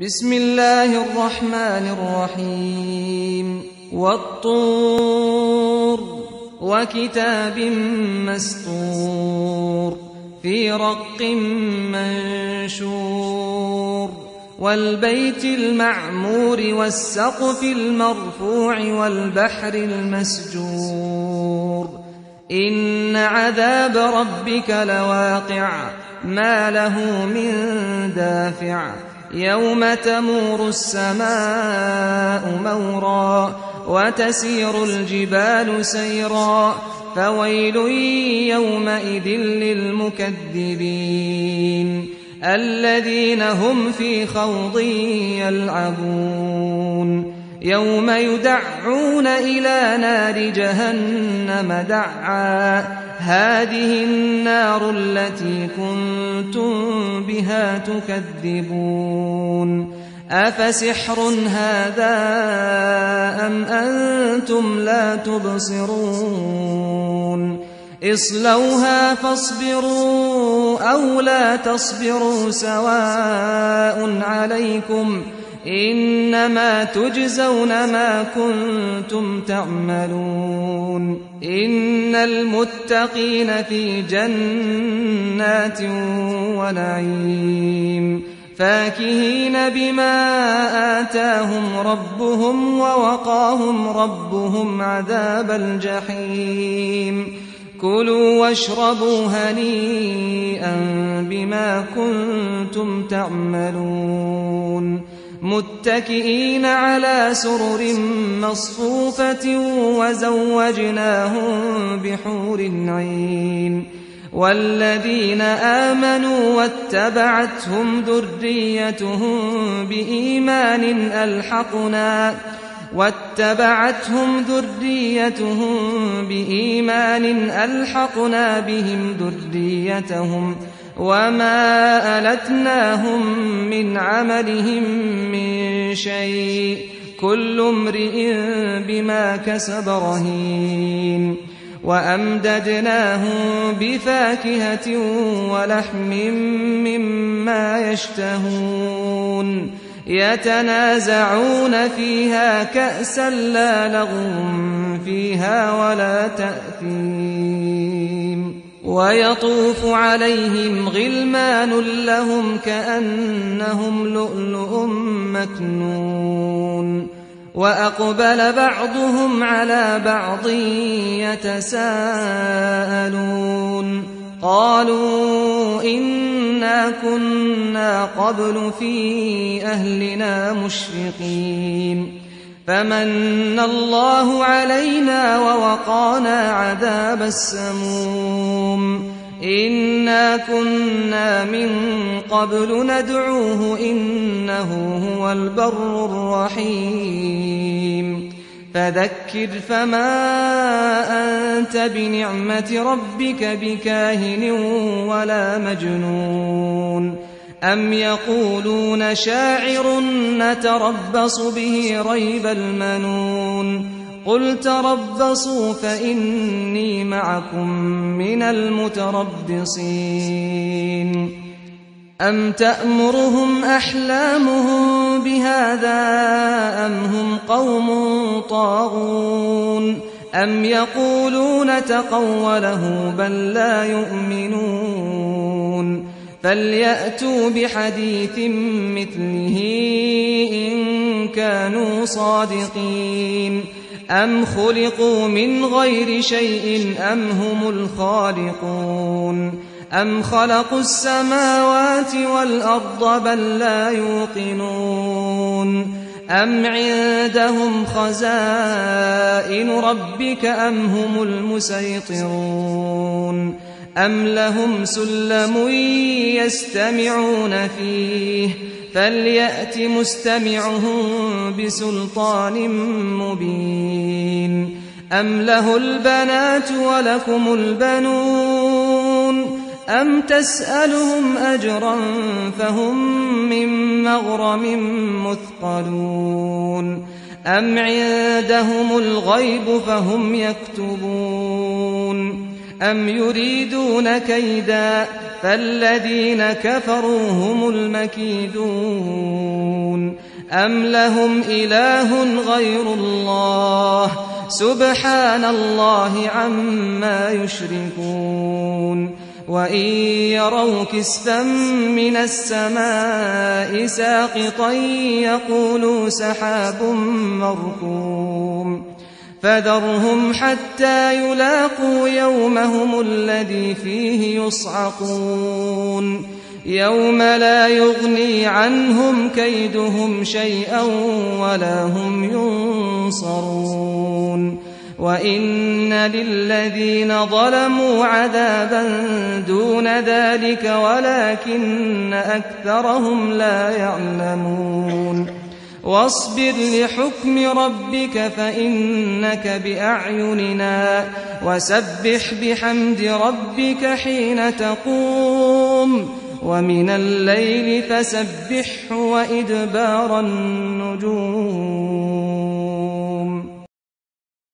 بسم الله الرحمن الرحيم والطور وكتاب مسطور في رق منشور والبيت المعمور والسقف المرفوع والبحر المسجور إن عذاب ربك لواقع ما له من دافع يوم تمور السماء مورا وتسير الجبال سيرا فويل يومئذ للمكذبين الذين هم في خوض يلعبون يوم يدعون إلى نار جهنم دعا هذه النار التي كنتم بها تكذبون أفسحر هذا أم أنتم لا تبصرون اصلوها فاصبروا أو لا تصبروا سواء عليكم إنما تجزون ما كنتم تعملون إن المتقين في جنات ونعيم فاكهين بما آتاهم ربهم ووقاهم ربهم عذاب الجحيم كلوا واشربوا هنيئا بما كنتم تعملون متكئين على سرر مصفوفة وزوجناهم بحور عين والذين آمنوا واتبعتهم ذريتهم بإيمان ألحقنا بهم ذريتهم وما ألتناهم من عملهم من شيء كل امرئ بما كسب رهين وأمددناهم بفاكهة ولحم مما يشتهون يتنازعون فيها كأسا لا لغو فيها ولا تأثيم ويطوف عليهم غلمان لهم كأنهم لؤلؤ مكنون وأقبل بعضهم على بعض يتساءلون قالوا إنا كنا قبل في أهلنا مشفقين فمن الله علينا ووقانا عذاب السموم إنا كنا من قبل ندعوه إنه هو البر الرحيم فذكر فما أنت بنعمة ربك بكاهن ولا مجنون أم يقولون شاعر نتربص به ريب المنون قل تربصوا فإني معكم من المتربصين أم تأمرهم أحلامهم بهذا أم هم قوم طاغون أم يقولون تقوله بل لا يؤمنون فليأتوا بحديث مثله إن كانوا صادقين أم خلقوا من غير شيء أم هم الخالقون أم خلقوا السماوات والأرض بل لا يوقنون أم عندهم خزائن ربك أم هم المسيطرون أم لهم سلم يستمعون فيه فليأت مستمعهم بسلطان مبين أم له البنات ولكم البنون أم تسألهم أجرا فهم من مغرم مثقلون أم عندهم الغيب فهم يكتبون أم يريدون كيدا فالذين كفروا هم المكيدون أم لهم إله غير الله سبحان الله عما يشركون وإن يروا كسفا من السماء ساقطا يقولوا سحاب مركوم فذرهم حتى يلاقوا يومهم الذي فيه يصعقون يوم لا يغني عنهم كيدهم شيئا ولا هم ينصرون وإن للذين ظلموا عذابا دون ذلك ولكن أكثرهم لا يعلمون واصبر لحكم ربك فإنك بأعيننا وسبح بحمد ربك حين تقوم ومن الليل فسبحه وإدبار النجوم